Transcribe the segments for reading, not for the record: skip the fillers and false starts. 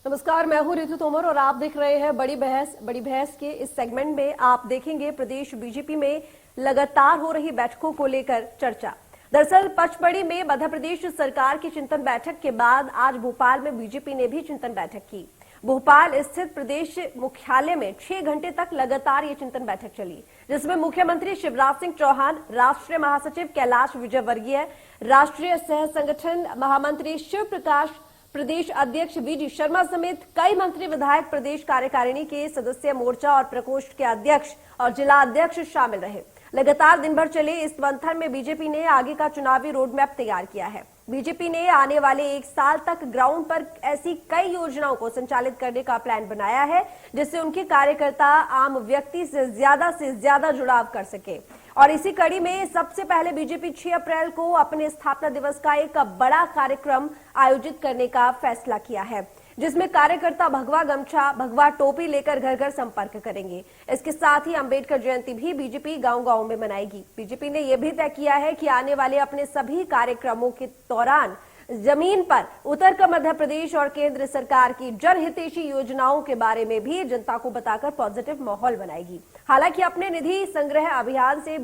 नमस्कार, मैं हूं रितु तोमर और आप देख रहे हैं बड़ी बहस के इस सेगमेंट में आप देखेंगे प्रदेश बीजेपी में लगातार हो रही बैठकों को लेकर चर्चा। दरअसल पचमढ़ी में मध्य प्रदेश सरकार की चिंतन बैठक के बाद आज भोपाल में बीजेपी ने भी चिंतन बैठक की। भोपाल स्थित प्रदेश मुख्यालय में 6 घंटे तक लगातार ये चिंतन बैठक चली, जिसमें मुख्यमंत्री शिवराज सिंह चौहान, राष्ट्रीय महासचिव कैलाश विजयवर्गीय, राष्ट्रीय सह संगठन महामंत्री शिव प्रकाश, प्रदेश अध्यक्ष वीडी शर्मा समेत कई मंत्री, विधायक, प्रदेश कार्यकारिणी के सदस्य, मोर्चा और प्रकोष्ठ के अध्यक्ष और जिला अध्यक्ष शामिल रहे। लगातार दिन भर चले इस मंथन में बीजेपी ने आगे का चुनावी रोड मैप तैयार किया है। बीजेपी ने आने वाले 1 साल तक ग्राउंड पर ऐसी कई योजनाओं को संचालित करने का प्लान बनाया है, जिससे उनके कार्यकर्ता आम व्यक्ति से ज्यादा जुड़ाव कर सके। और इसी कड़ी में सबसे पहले बीजेपी 6 अप्रैल को अपने स्थापना दिवस का एक बड़ा कार्यक्रम आयोजित करने का फैसला किया है, जिसमें कार्यकर्ता भगवा गमछा, भगवा टोपी लेकर घर घर संपर्क करेंगे। इसके साथ ही अंबेडकर जयंती भी बीजेपी गांव-गांव में मनाएगी। बीजेपी ने यह भी तय किया है कि आने वाले अपने सभी कार्यक्रमों के दौरान जमीन पर उतरकर मध्य प्रदेश और केंद्र सरकार की जनहितैषी योजनाओं के बारे में भी जनता को बताकर पॉजिटिव माहौल बनाएगी। हालांकि अपने निधि संग्रह अभियान से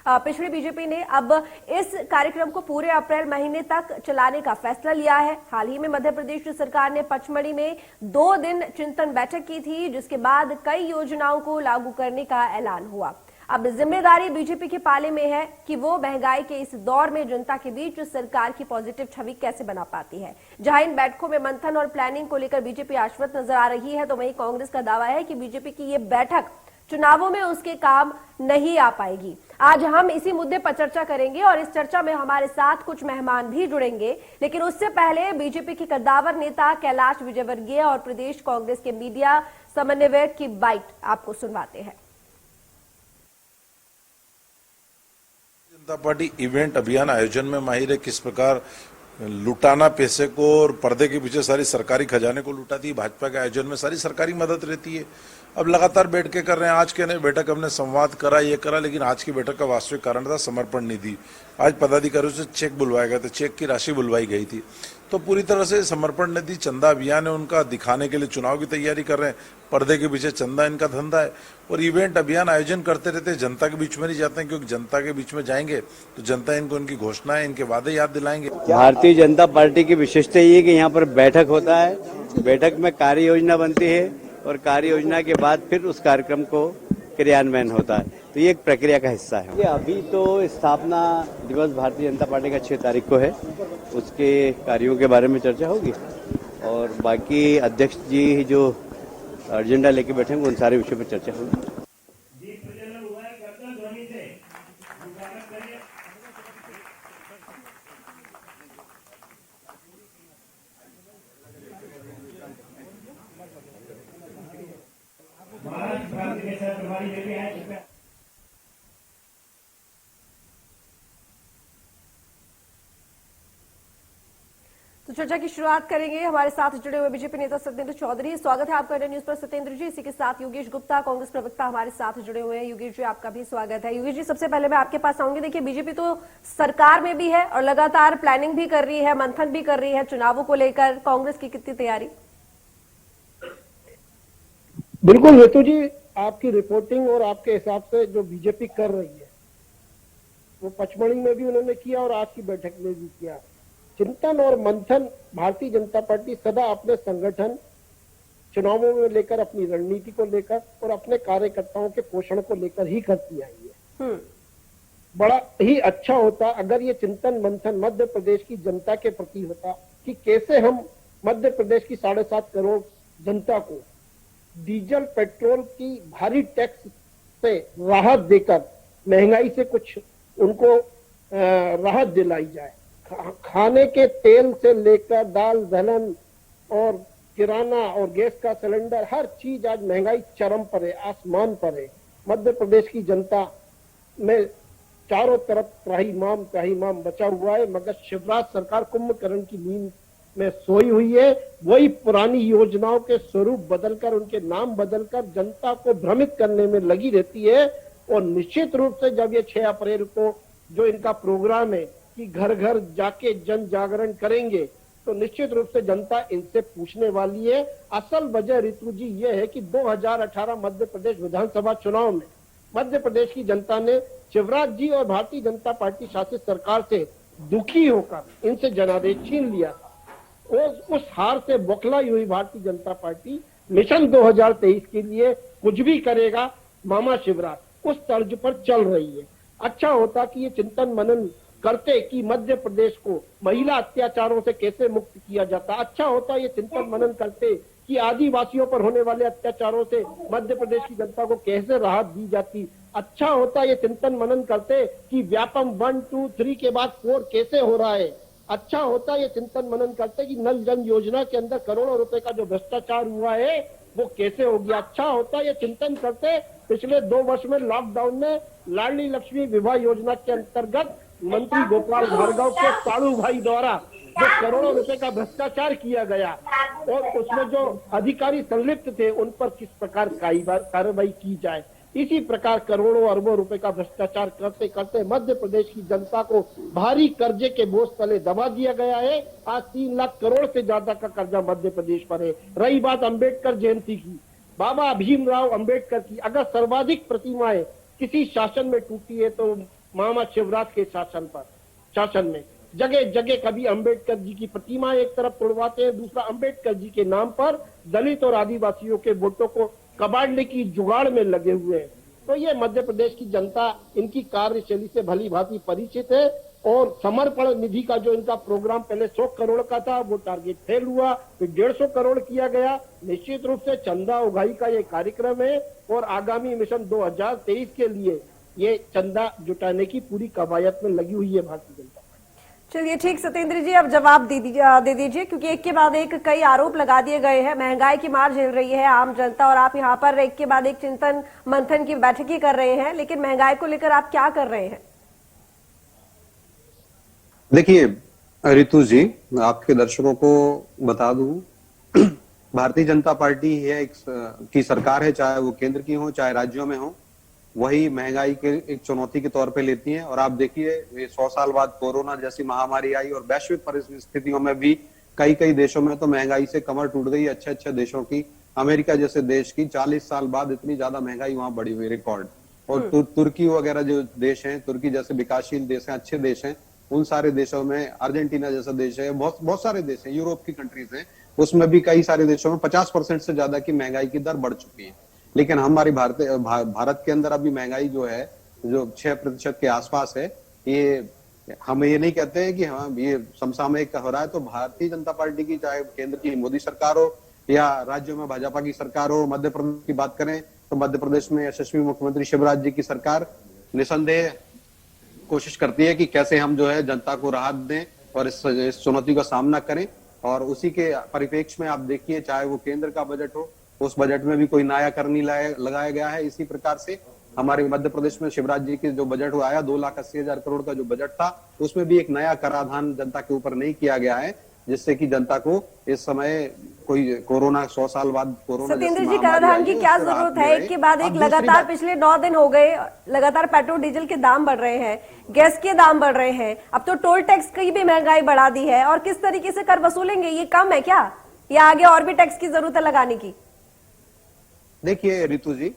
पिछड़ी बीजेपी ने अब इस कार्यक्रम को पूरे अप्रैल महीने तक चलाने का फैसला लिया है। हाल ही में मध्य प्रदेश सरकार ने पचमढ़ी में 2 दिन चिंतन बैठक की थी, जिसके बाद कई योजनाओं को लागू करने का ऐलान हुआ। अब जिम्मेदारी बीजेपी के पाले में है कि वो महंगाई के इस दौर में जनता के बीच सरकार की पॉजिटिव छवि कैसे बना पाती है। जहां इन बैठकों में मंथन और प्लानिंग को लेकर बीजेपी आश्वस्त नजर आ रही है, तो वहीं कांग्रेस का दावा है कि बीजेपी की ये बैठक चुनावों में उसके काम नहीं आ पाएगी। आज हम इसी मुद्दे पर चर्चा करेंगे और इस चर्चा में हमारे साथ कुछ मेहमान भी जुड़ेंगे, लेकिन उससे पहले बीजेपी के कद्दावर नेता कैलाश विजयवर्गीय और प्रदेश कांग्रेस के मीडिया समन्वयक की बाइट आपको सुनवाते हैं। जनता पार्टी इवेंट अभियान आयोजन में माहिर है, किस प्रकार लुटाना पैसे को और पर्दे के पीछे सारी सरकारी खजाने को लुटाती है। भाजपा के आयोजन में सारी सरकारी मदद रहती है। अब लगातार बैठकें कर रहे हैं। आज के नए बैठक हमने संवाद करा, ये करा, लेकिन आज की बैठक का वास्तविक कारण था समर्पण निधि। आज पदाधिकारियों से चेक बुलवाया गया था, चेक की राशि बुलवाई गई थी। तो पूरी तरह से समर्पण निधि चंदा अभियान है उनका, दिखाने के लिए चुनाव की तैयारी कर रहे हैं। पर्दे के पीछे चंदा इनका धंधा है और इवेंट अभियान आयोजन करते रहते हैं। जनता के बीच में नहीं जाते हैं, क्योंकि जनता के बीच में जाएंगे तो जनता इनको इनकी घोषणाएं, इनके वादे याद दिलाएंगे। भारतीय जनता पार्टी की विशेषता ये है कि यहाँ पर बैठक होता है, बैठक में कार्य योजना बनती है और कार्य योजना के बाद फिर उस कार्यक्रम को क्रियान्वयन होता है। तो ये एक प्रक्रिया का हिस्सा है। ये अभी तो स्थापना दिवस भारतीय जनता पार्टी का 6 तारीख को है, उसके कार्यों के बारे में चर्चा होगी और बाकी अध्यक्ष जी जो एजेंडा लेके बैठे हैं उन सारे विषयों पर चर्चा होगी। तो चर्चा की शुरुआत करेंगे। हमारे साथ जुड़े हुए बीजेपी नेता सत्येंद्र चौधरी, स्वागत है आपका इंडिया न्यूज पर सत्येंद्र जी। इसी के साथ योगेश गुप्ता, कांग्रेस प्रवक्ता, हमारे साथ जुड़े हुए हैं। योगेश जी, आपका भी स्वागत है। योगेश जी, सबसे पहले मैं आपके पास आऊंगी। देखिए, बीजेपी तो सरकार में भी है और लगातार प्लानिंग भी कर रही है, मंथन भी कर रही है चुनावों को लेकर। कांग्रेस की कितनी तैयारी? बिल्कुल रितु जी, आपकी रिपोर्टिंग और आपके हिसाब से जो बीजेपी कर रही है वो पचमढ़ी में भी उन्होंने किया और आज की बैठक में भी किया। चिंतन और मंथन भारतीय जनता पार्टी सदा अपने संगठन, चुनावों में लेकर, अपनी रणनीति को लेकर और अपने कार्यकर्ताओं के पोषण को लेकर ही करती आई है। बड़ा ही अच्छा होता अगर ये चिंतन मंथन मध्य प्रदेश की जनता के प्रति होता कि कैसे हम मध्य प्रदेश की 7.5 करोड़ जनता को डीजल पेट्रोल की भारी टैक्स से राहत देकर महंगाई से कुछ उनको राहत दिलाई जाए। खाने के तेल से लेकर दाल, दलहन और किराना और गैस का सिलेंडर, हर चीज आज महंगाई चरम पर है, आसमान पर है। मध्य प्रदेश की जनता में चारों तरफ त्राहिमाम बचा हुआ है, मगर शिवराज सरकार कुंभकर्ण की नींद में सोई हुई है। वही पुरानी योजनाओं के स्वरूप बदलकर, उनके नाम बदलकर जनता को भ्रमित करने में लगी रहती है। और निश्चित रूप से जब ये 6 अप्रैल को जो इनका प्रोग्राम है कि घर घर जाके जन जागरण करेंगे, तो निश्चित रूप से जनता इनसे पूछने वाली है। असल वजह ऋतु जी ये है कि 2018 मध्य प्रदेश विधानसभा चुनाव में मध्य प्रदेश की जनता ने शिवराज जी और भारतीय जनता पार्टी शासित सरकार से दुखी होकर इनसे जनादेश छीन लिया था। और उस हार से बौखलाई हुई भारतीय जनता पार्टी मिशन 2023 के लिए कुछ भी करेगा मामा शिवराज, उस तर्ज पर चल रही है। अच्छा होता कि ये चिंतन मनन करते कि मध्य प्रदेश को महिला अत्याचारों से कैसे मुक्त किया जाता। अच्छा होता ये चिंतन मनन करते कि आदिवासियों पर होने वाले अत्याचारों से मध्य प्रदेश की जनता को कैसे राहत दी जाती। अच्छा होता ये चिंतन मनन करते कि व्यापम 1, 2, 3 के बाद 4 कैसे हो रहा है। अच्छा होता ये चिंतन मनन करते कि नल जन योजना के अंदर करोड़ों रुपए का जो भ्रष्टाचार हुआ है वो कैसे हो गया। अच्छा होता ये चिंतन करते पिछले 2 वर्ष में लॉकडाउन में लाडली लक्ष्मी विवाह योजना के अंतर्गत मंत्री गोपाल भार्गव के साड़ू भाई द्वारा जो करोड़ों रुपए का भ्रष्टाचार किया गया और उसमें जो अधिकारी संलिप्त थे उन पर किस प्रकार कार्रवाई की जाए। इसी प्रकार करोड़ों अरबों रुपए का भ्रष्टाचार करते करते मध्य प्रदेश की जनता को भारी कर्जे के बोझ तले दबा दिया गया है। आज 3 लाख करोड़ से ज्यादा का कर्जा मध्य प्रदेश पर है। रही बात अंबेडकर जयंती की, बाबा भीमराव अंबेडकर की अगर सर्वाधिक प्रतिमाएं किसी शासन में टूटी है तो मामा शिवराज के शासन में जगह जगह कभी अंबेडकर जी की प्रतिमा एक तरफ तोड़वाते हैं, दूसरा अंबेडकर जी के नाम पर दलित और आदिवासियों के वोटों को कबाड़ने की जुगाड़ में लगे हुए हैं। तो ये मध्य प्रदेश की जनता इनकी कार्यशैली से भली भांति परिचित है और समर्पण निधि का जो इनका प्रोग्राम पहले 100 करोड़ का था वो टारगेट फेल हुआ, फिर 150 करोड़ किया गया। निश्चित रूप से चंदा उगाही का ये कार्यक्रम है और आगामी मिशन 2023 के लिए ये चंदा जुटाने की पूरी कवायद में लगी हुई है भारतीय जनता। चलिए ठीक, सत्येंद्र जी अब जवाब दे दीजिए क्योंकि एक के बाद एक कई आरोप लगा दिए गए हैं। महंगाई की मार झेल रही है आम जनता और आप यहाँ पर एक के बाद एक चिंतन मंथन की बैठकें कर रहे हैं, लेकिन महंगाई को लेकर आप क्या कर रहे हैं? देखिए रितु जी, आपके दर्शकों को बता दूं भारतीय जनता पार्टी है की सरकार है, चाहे वो केंद्र की हो चाहे राज्यों में हो, वही महंगाई के एक चुनौती के तौर पे लेती हैं। और आप देखिए 100 साल बाद कोरोना जैसी महामारी आई और वैश्विक परिस्थितियों में भी कई देशों में तो महंगाई से कमर टूट गई। अच्छे देशों की, अमेरिका जैसे देश की 40 साल बाद इतनी ज्यादा महंगाई वहां बढ़ी हुई रिकॉर्ड। और तुर्की वगैरह जो देश हैं, तुर्की जैसे विकासशील देश हैं, अच्छे देश हैं, उन सारे देशों में, अर्जेंटीना जैसा देश है, बहुत सारे देश हैं, यूरोप की कंट्रीज हैं, उसमें भी कई सारे देशों में 50% से ज्यादा की महंगाई की दर बढ़ चुकी है। लेकिन हमारी भारत के अंदर अभी महंगाई जो है जो 6% के आसपास है। ये हम ये नहीं कहते हैं कि हाँ ये समसामयिक हो रहा है। तो भारतीय जनता पार्टी की, चाहे केंद्र की मोदी सरकार हो या राज्यों में भाजपा की सरकार हो, मध्य प्रदेश की बात करें तो मध्य प्रदेश में यशस्वी मुख्यमंत्री शिवराज जी की सरकार निसंदेह कोशिश करती है कि कैसे हम जो है जनता को राहत दें और इस चुनौती का सामना करें। और उसी के परिप्रेक्ष्य में आप देखिए, चाहे वो केंद्र का बजट हो, उस बजट में भी कोई नया कर नहीं लगाया गया है। इसी प्रकार से हमारे मध्य प्रदेश में शिवराज जी के जो बजट आया 2,80,000 करोड़ का जो बजट था, उसमें भी एक नया कराधान जनता के ऊपर नहीं किया गया है, जिससे कि जनता को इस समय कोई कोरोना 100 साल बाद कोरोना। सत्येंद्र जी, कराधान की क्या जरूरत है? एक के बाद एक लगातार पिछले 9 दिन हो गए लगातार पेट्रोल डीजल के दाम बढ़ रहे हैं, गैस के दाम बढ़ रहे हैं, अब तो टोल टैक्स की भी महंगाई बढ़ा दी है। और किस तरीके से कर वसूलेंगे? ये कम है क्या, या आगे और भी टैक्स की जरूरत है लगाने की? देखिए रितु जी,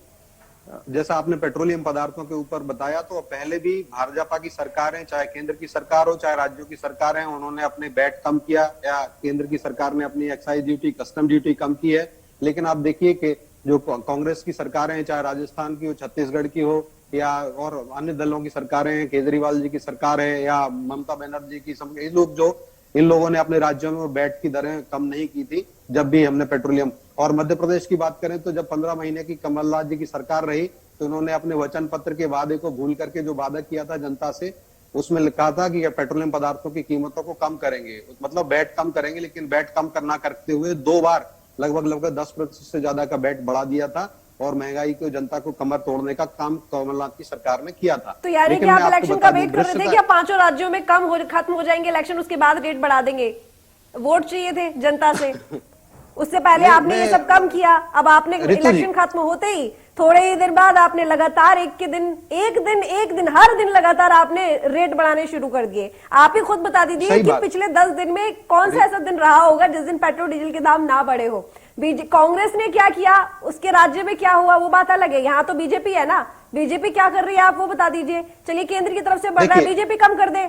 जैसा आपने पेट्रोलियम पदार्थों के ऊपर बताया, तो पहले भी भाजपा की सरकारें, चाहे केंद्र की सरकार हो चाहे राज्यों की सरकार है, उन्होंने अपने वैट कम किया, या केंद्र की सरकार ने अपनी एक्साइज ड्यूटी, कस्टम ड्यूटी कम की है। लेकिन आप देखिए कि जो कांग्रेस की सरकारें हैं, चाहे राजस्थान की हो, छत्तीसगढ़ की हो, या और अन्य दलों की सरकारें हैं, केजरीवाल जी की सरकार है या ममता बनर्जी की, इन लोगों ने अपने राज्यों में वैट की दरें कम नहीं की थी जब भी हमने पेट्रोलियम। और मध्य प्रदेश की बात करें तो जब 15 महीने की कमलनाथ जी की सरकार रही तो उन्होंने अपने वचन पत्र के वादे को भूल करके जो वादा किया था जनता से, उसमें लिखा था कि पेट्रोलियम पदार्थों की कीमतों को कम करेंगे, मतलब वैट कम करेंगे। लेकिन वैट कम करना करते हुए 2 बार लगभग 10% से ज्यादा का वैट बढ़ा दिया था और महंगाई को, जनता को कमर तोड़ने का काम कमलनाथ की सरकार ने किया था। तो यानी कि आप इलेक्शन का वेट कर रहे थे कि आप 5 राज्यों में खत्म हो जाएंगे इलेक्शन, उसके बाद रेट बढ़ा देंगे? वोट चाहिए थे जनता से? उससे पहले नहीं, आपने ये सब कम किया, अब आपने ऋतु जी। इलेक्शन खत्म होते ही थोड़े ही देर बाद आपने लगातार एक दिन हर दिन लगातार आपने रेट बढ़ाने शुरू कर दिए। आप ही खुद बता दीजिए सही कि बात। पिछले 10 दिन में कौन सा ऐसा दिन रहा होगा जिस दिन पेट्रोल डीजल के दाम ना बढ़े हो। कांग्रेस ने क्या किया, उसके राज्य में क्या हुआ वो बात अलग है, यहाँ तो बीजेपी है ना, बीजेपी क्या कर रही है आप वो बता दीजिए। चलिए केंद्र की तरफ से बढ़ रहा है, देखिए- बीजेपी कम कर दे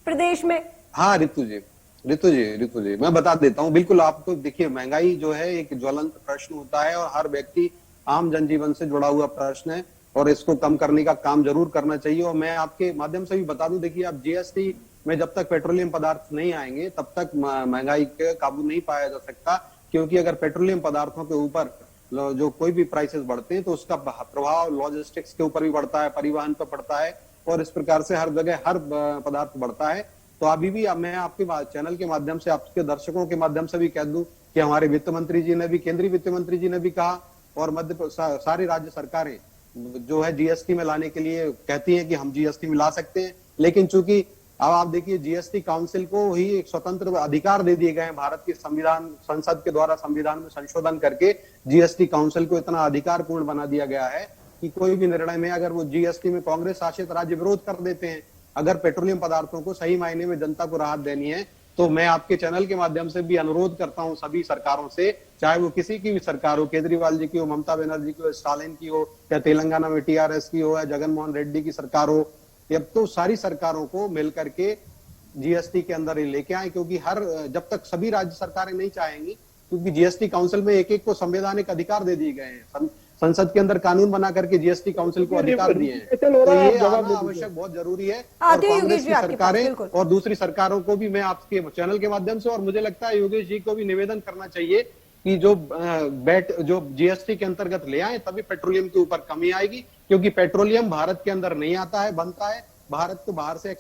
प्रदेश में। हाँ ऋतु जी मैं बता देता हूँ। बिल्कुल, आपको देखिए, महंगाई जो है एक ज्वलंत प्रश्न होता है और हर व्यक्ति आम जनजीवन से जुड़ा हुआ प्रश्न है और इसको कम करने का काम जरूर करना चाहिए। और मैं आपके माध्यम से भी बता दूं, देखिए, आप जीएसटी में जब तक पेट्रोलियम पदार्थ नहीं आएंगे तब तक महंगाई के काबू नहीं पाया जा सकता, क्योंकि अगर पेट्रोलियम पदार्थों के ऊपर जो कोई भी प्राइसेस बढ़ते हैं तो उसका प्रभाव लॉजिस्टिक्स के ऊपर भी बढ़ता है, परिवहन पर पड़ता है और इस प्रकार से हर जगह हर पदार्थ बढ़ता है। तो अभी भी मैं आपके चैनल के माध्यम से, आपके दर्शकों के माध्यम से भी कह दूं कि हमारे वित्त मंत्री जी ने भी, केंद्रीय वित्त मंत्री जी ने भी कहा और सारी राज्य सरकारें जो है जीएसटी में लाने के लिए कहती हैं कि हम जीएसटी में ला सकते हैं। लेकिन चूंकि अब आप देखिए, जीएसटी काउंसिल को ही एक स्वतंत्र अधिकार दे दिए गए हैं भारत के संविधान, संसद के द्वारा संविधान में संशोधन करके जीएसटी काउंसिल को इतना अधिकारपूर्ण बना दिया गया है कि कोई भी निर्णय में अगर वो जीएसटी में कांग्रेस शासित राज्य विरोध कर देते हैं, अगर पेट्रोलियम पदार्थों को सही मायने में जनता को राहत देनी है, तो मैं आपके चैनल के माध्यम से भी अनुरोध करता हूं सभी सरकारों से, चाहे वो किसी की भी सरकार हो, केजरीवाल जी की हो, ममता बनर्जी की हो, स्टालिन की हो, या तेलंगाना में टीआरएस की हो, या जगनमोहन रेड्डी की सरकार हो, अब तो सारी सरकारों को मिलकर के जीएसटी के अंदर ही लेके आए, क्योंकि जब तक सभी राज्य सरकारें नहीं चाहेंगी, क्योंकि जीएसटी काउंसिल में एक को संवैधानिक अधिकार दे दिए गए हैं, संसद के अंदर कानून बना करके जीएसटी काउंसिल को अधिकार दिए हैं। तो ये आना आवश्यक बहुत जरूरी है। और कांग्रेस की सरकारें और दूसरी सरकारों को भी मैं आपके चैनल के माध्यम से, और मुझे लगता है योगेश जी को भी निवेदन करना चाहिए कि जो जीएसटी के अंतर्गत ले आए, तभी पेट्रोलियम के ऊपर कमी आएगी, क्योंकि पेट्रोलियम भारत के अंदर नहीं आता है, बनता है, भारत तो बाहर से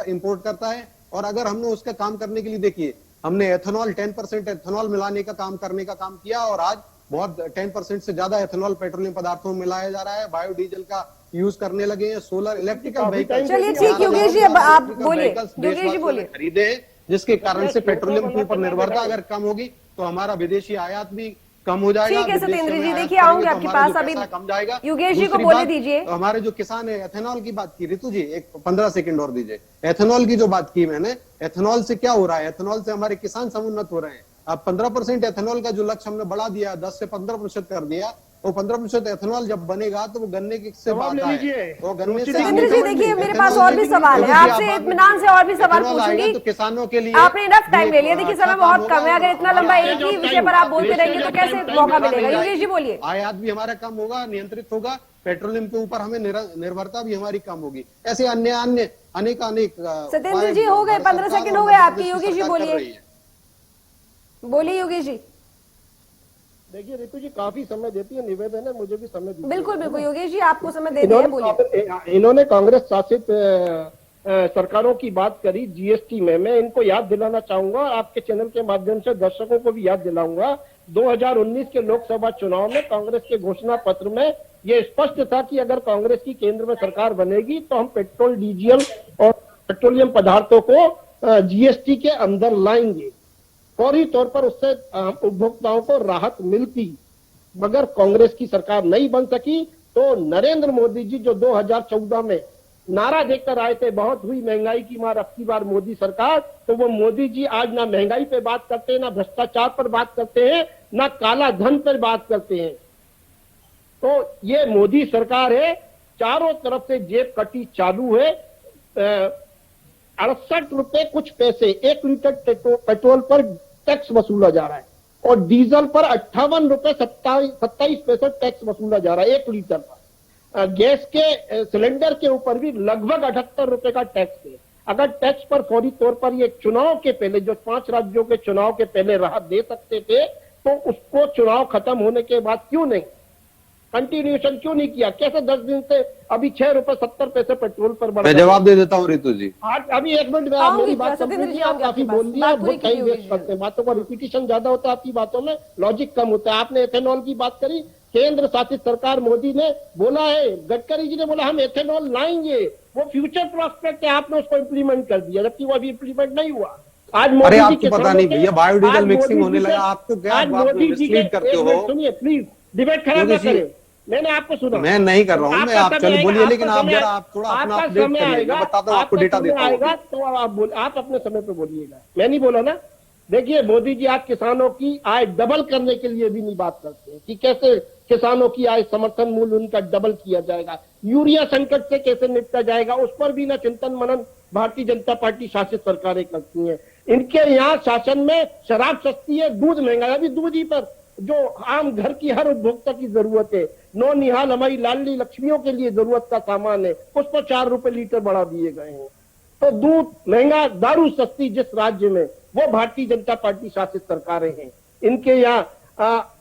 इंपोर्ट करता है। और अगर हमने उसका काम करने के लिए, देखिए, हमने एथेनॉल 10% एथेनॉल मिलाने का काम करने का काम किया और आज बहुत 10% से ज्यादा एथेनॉल पेट्रोलियम पदार्थों में मिलाया जा रहा है। बायोडीजल का यूज करने लगे हैं, सोलर इलेक्ट्रिकल व्हीकल। चलिए ठीक, योगेश जी अब आप बोलिए, योगेश जी बोलिए। खरीदे हैं, जिसके कारण से पेट्रोलियम के ऊपर निर्भरता अगर कम होगी तो हमारा विदेशी आयात भी कम हो जाएगा। ठीक है सत्येंद्र जी, देखिए आऊंगे आपके पास, अभी कम जाएगा। योगेश जी को बोले दीजिए। हमारे जो किसान है, एथेनॉल की बात की, ऋतु जी एक 15 सेकंड और दीजिए। एथेनॉल की जो बात की मैंने, एथेनॉल से क्या हो रहा है, एथेनॉल से हमारे किसान समुन्नत हो रहे हैं। अब 15% एथेनॉल का जो लक्ष्य हमने बढ़ा दिया, 10 से 15% कर दिया, तो 15% एथेनॉल जब बनेगा तो वो गन्ने से बात है, तो गन्ने से। सत्येंद्र जी देखिए, मेरे पास और भी सवाल है आपसे, इत्मीनान से और भी सवाल पूछूंगी। तो किसानों के लिए आपने इनफ टाइम ले लिया, देखिए समय बहुत कम है, अगर इतना लंबा एक ही विषय पर आप बोलते रहेंगे तो कैसे मौका मिलेगा। योगेश जी बोलिए। आयात भी हमारा कम होगा, नियंत्रित होगा, पेट्रोलियम के ऊपर हमें निर्भरता भी हमारी कम होगी। ऐसे अनेक सत्येंद्र जी हो गए 15 सेकंड हो गए आपके। योगेश जी बोलिए योगेश जी। देखिए ऋतु जी काफी समय देती है, निवेदन है मुझे भी समय दीजिए। बिल्कुल बिल्कुल योगेश जी, आपको समय दे दिया, बोलिए। इन्होंने कांग्रेस शासित सरकारों की बात करी जीएसटी में। मैं इनको याद दिलाना चाहूंगा, आपके चैनल के माध्यम से दर्शकों को भी याद दिलाऊंगा, 2019 के लोकसभा चुनाव में कांग्रेस के घोषणा पत्र में यह स्पष्ट था कि अगर कांग्रेस की केंद्र में सरकार बनेगी तो हम पेट्रोल, डीजल और पेट्रोलियम पदार्थों को जीएसटी के अंदर लाएंगे। फौरी तौर पर उससे उपभोक्ताओं को राहत मिलती, मगर कांग्रेस की सरकार नहीं बन सकी। तो नरेंद्र मोदी जी जो 2014 में नारा देकर आए थे, बहुत हुई महंगाई की मार, अब की बार मोदी सरकार, तो वो मोदी जी आज ना महंगाई पे बात करते हैं, ना भ्रष्टाचार पर बात करते हैं, ना काला धन पर बात करते हैं। तो ये मोदी सरकार है, चारों तरफ से जेब कटी चालू है। 68 रुपए कुछ पैसे 1 लीटर पेट्रोल पर टैक्स वसूला जा रहा है और डीजल पर 58 रुपए 27 पैसे टैक्स वसूला जा रहा है 1 लीटर पर। गैस के सिलेंडर के ऊपर भी लगभग 78 रुपए का टैक्स है। अगर टैक्स पर फौरी तौर पर ये चुनाव के पहले, जो 5 राज्यों के चुनाव के पहले राहत दे सकते थे, तो उसको चुनाव खत्म होने के बाद क्यों नहीं, कंटिन्यूएशन क्यों नहीं किया? कैसे 10 दिन से अभी 6 रुपए 70 पैसे पेट्रोल पर बढ़ा? मैं जवाब दे देता हूँ ऋतु जी। अभी 1 मिनट में आप मेरी बात समझिए, आप काफी बोल दिया, बहुत टाइम वेस्ट करते हैं, बातों का रिपीटिशन ज्यादा होता है, आपकी बातों में लॉजिक कम होता है। आपने एथेनॉल की बात करी, केंद्र शासित सरकार मोदी ने बोला है, गडकरी जी ने बोला हम एथेनॉल लाएंगे, वो फ्यूचर प्रोस्पेक्ट है, आपने उसको इम्प्लीमेंट कर दिया, जबकि वो अभी इम्प्लीमेंट नहीं हुआ। आज अरे मोदी जी आपको पता नहीं भैया, बायोडीजल आज मिक्सिंग मोदी होने जी लगा, के- आपको क्या आज मोदी जी के मिसलीड करते एक मिनट हो? सुनिए प्लीज, डिबेट खराब योगी ना जी, करें। मैंने आपको सुना, मैं नहीं कर रहा हूं, मैं आपका आप समय चलिए आएगा, बोलिए, आपका लेकिन आप समय- जरा आप थोड़ा अपना आपका अपडेट समय करिए, आएगा, मैं बताता हूँ, आपको आपका डेटा समय देता हूँ। आएगा तो आप अपने समय पे बोलिएगा, मैं नहीं बोला ना। देखिए मोदी जी आज किसानों की आय डबल करने के लिए भी नहीं बात करते हैं कि कैसे किसानों की आय समर्थन मूल्य उनका डबल किया जाएगा, यूरिया संकट से कैसे निपटा जाएगा, उस पर भी ना चिंतन मनन भारतीय जनता पार्टी शासित सरकारें करती हैं। इनके यहाँ शासन में शराब सस्ती है, दूध महंगा है। अभी दूध ही पर जो आम घर की हर उपभोक्ता की जरूरत है, नौ निहाल हमारी लाडली लक्ष्मियों के लिए जरूरत का सामान है, उस पर 4 रुपए लीटर बढ़ा दिए गए हैं। तो दूध महंगा, दारू सस्ती जिस राज्य में, वो भारतीय जनता पार्टी शासित सरकारें हैं। इनके यहाँ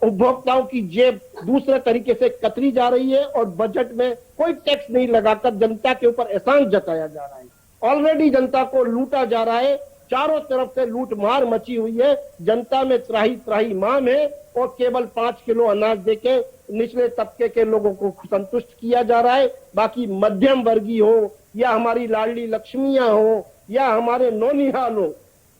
उपभोक्ताओं की जेब दूसरे तरीके से कतरी जा रही है और बजट में कोई टैक्स नहीं लगाकर जनता के ऊपर एहसान जताया जा रहा है। ऑलरेडी जनता को लूटा जा रहा है, चारों तरफ से लूट मार मची हुई है, जनता में त्राही त्राही माम है और केवल 5 किलो अनाज देके निचले तबके के लोगों को संतुष्ट किया जा रहा है। बाकी मध्यम वर्गीय हो या हमारी लाडली लक्ष्मियां हो या हमारे नौनिहाल हो,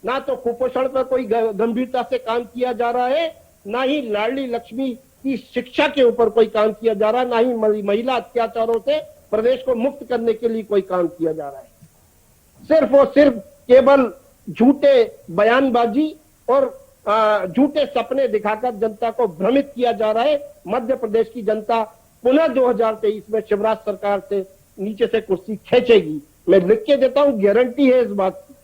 ना तो कुपोषण पर कोई गंभीरता से काम किया जा रहा है, ना ही लाडली लक्ष्मी की शिक्षा के ऊपर कोई काम किया जा रहा है, ना ही महिला अत्याचारों से प्रदेश को मुक्त करने के लिए कोई काम किया जा रहा है। सिर्फ और सिर्फ केवल झूठे बयानबाजी और झूठे सपने दिखाकर जनता को भ्रमित किया जा रहा है। मध्य प्रदेश की जनता पुनः 2023 में शिवराज सरकार से नीचे से कुर्सी खींचेगी, मैं लिख के देता हूं, गारंटी है इस बात की।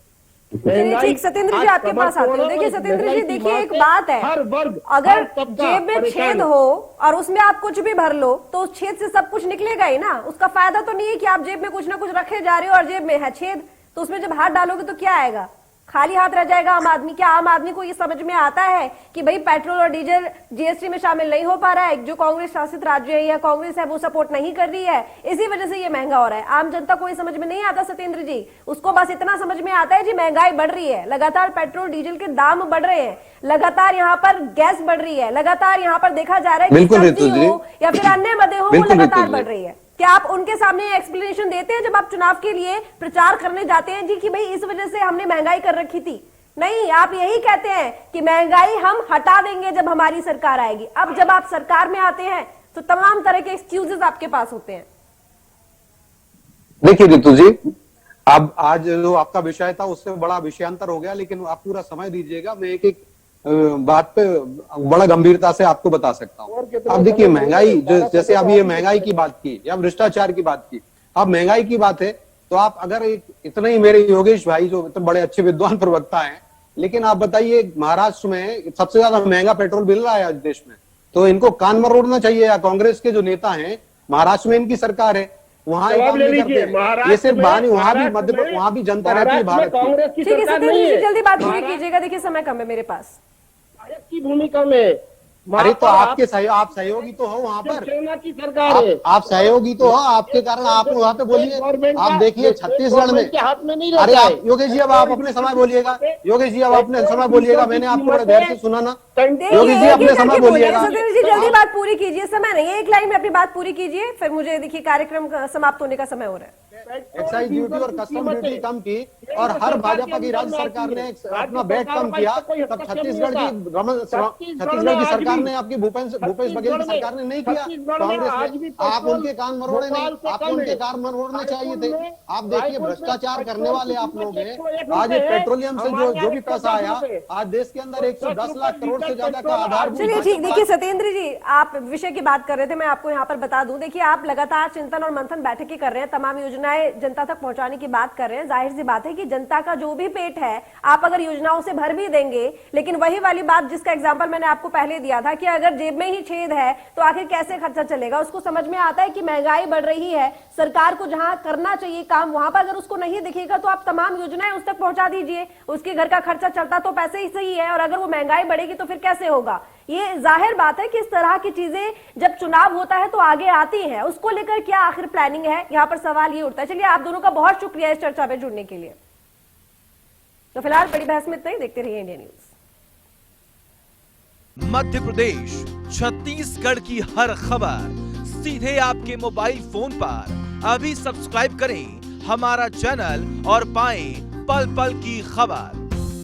चलिए ठीक, सत्येंद्र जी आपके पास आते हैं। देखिए सत्येंद्र जी, देखिए एक बात है, हर वर्ग अगर हर तबका जेब में परेशान छेद हो और उसमें आप कुछ भी भर लो तो उस छेद से सब कुछ निकलेगा ही ना। उसका फायदा तो नहीं है कि आप जेब में कुछ ना कुछ रखे जा रहे हो और जेब में है छेद, तो उसमें जब हाथ डालोगे तो क्या आएगा? खाली हाथ रह जाएगा आम आदमी। क्या आम आदमी को ये समझ में आता है कि भाई पेट्रोल और डीजल जीएसटी में शामिल नहीं हो पा रहा है, जो कांग्रेस शासित राज्य है या कांग्रेस है वो सपोर्ट नहीं कर रही है, इसी वजह से ये महंगा हो रहा है। आम जनता को ये समझ में नहीं आता सत्येंद्र जी, उसको बस इतना समझ में आता है जी महंगाई बढ़ रही है, लगातार पेट्रोल डीजल के दाम बढ़ रहे हैं, लगातार यहाँ पर गैस बढ़ रही है, लगातार यहाँ पर देखा जा रहा है कि सब्जी हो या फिर अन्य मदे हो वो लगातार बढ़ रही है। क्या आप उनके सामने एक्सप्लेनेशन देते हैं जब आप चुनाव के लिए प्रचार करने जाते हैं जी कि भाई इस वजह से हमने महंगाई कर रखी थी? नहीं, आप यही कहते हैं कि महंगाई हम हटा देंगे जब हमारी सरकार आएगी। अब जब आप सरकार में आते हैं तो तमाम तरह के एक्सक्यूजेस आपके पास होते हैं। देखिए रितु जी, अब आज जो आपका विषय था उससे बड़ा विषयांतर हो गया, लेकिन आप पूरा समय दीजिएगा, मैं एक एक बात पे बड़ा गंभीरता से आपको बता सकता हूँ। अब देखिए महंगाई, जैसे अब ये महंगाई की बात की या भ्रष्टाचार की बात की, अब महंगाई की बात है तो आप अगर इतने ही मेरे योगेश भाई जो इतने बड़े अच्छे विद्वान प्रवक्ता हैं, लेकिन आप बताइए महाराष्ट्र में सबसे ज्यादा महंगा पेट्रोल मिल रहा है आज देश में, तो इनको कान मरोड़ना चाहिए। या कांग्रेस के जो नेता हैं, महाराष्ट्र में इनकी सरकार है, वहां ये सिर्फ बाहर, वहां भी जनता रहती है भारत की। ठीक है सत्येंद्र जी, जल्दी बात पूरी कीजिएगा, देखिए समय कम है मेरे पास। की भूमिका में अरे तो आपके आप सहयोगी तो हो वहाँ पर, सेना की सरकार है, आप सहयोगी तो हो, आपके कारण आप वहाँ पे बोलिए। आप देखिए छत्तीसगढ़ में के हाथ में नहीं अरे रहता आप योगेश जी अब आप अपने समय बोलिएगा, योगेश जी अब अपने समय बोलिएगा, मैंने आपको बड़े धैर्य से सुना ना। योगेश जी अपने समय बोलिएगा। सत्येंद्र जी जल्दी बात पूरी कीजिए, समय नहीं है, एक लाइन में अपनी बात पूरी कीजिए, फिर मुझे देखिए कार्यक्रम समाप्त होने का समय हो रहा है। एक्साइज ड्यूटी और कस्टम ड्यूटी कम की और हर भाजपा की राज्य सरकार ने अपना बेट कम किया, तब छत्तीसगढ़ की सरकार ने, आपकी भूपेश बघेल की सरकार ने नहीं किया। कांग्रेस ने, आप उनके कान मरोड़े नहीं, आपको उनके कान मरोड़ने चाहिए थे। आप देखिए भ्रष्टाचार करने वाले आप लोग हैं। आज पेट्रोलियम से जो भी पैसा आया, आज देश के अंदर 110 लाख करोड़ से ज्यादा का आधार। चलिए ठीक, देखिए सत्येंद्र जी आप विषय की बात कर रहे थे, मैं आपको यहाँ पर बता दूं, देखिए आप लगातार चिंतन और मंथन बैठकें कर रहे हैं, तमाम योजनाएं जनता तक पहुंचाने की बात कर रहे हैं। जाहिर सी बात है कि जनता का जो भी पेट है आप अगर योजनाओं से भर भी देंगे, लेकिन वही वाली बात जिसका एग्जांपल मैंने आपको पहले दिया था कि अगर जेब में ही छेद है तो आखिर कैसे खर्चा चलेगा। उसको समझ में आता है कि महंगाई बढ़ रही है, सरकार को जहां करना चाहिए काम वहां पर अगर उसको नहीं दिखेगा तो आप तमाम योजनाएं उस तक पहुंचा दीजिए। उसके घर का खर्चा चलता तो पैसे ही सही है, और अगर वो महंगाई बढ़ेगी तो फिर कैसे होगा। ये जाहिर बात है कि इस तरह की चीजें जब चुनाव होता है तो आगे आती हैं, उसको लेकर क्या आखिर प्लानिंग है, यहाँ पर सवाल ये उठता है। चलिए आप दोनों का बहुत शुक्रिया इस चर्चा में जुड़ने के लिए। तो फिलहाल बड़ी बहस में इतना ही, देखते रहिए इंडिया न्यूज। मध्य प्रदेश, छत्तीसगढ़ की हर खबर सीधे आपके मोबाइल फोन पर। अभी सब्सक्राइब करें हमारा चैनल और पाएं पल पल की खबर।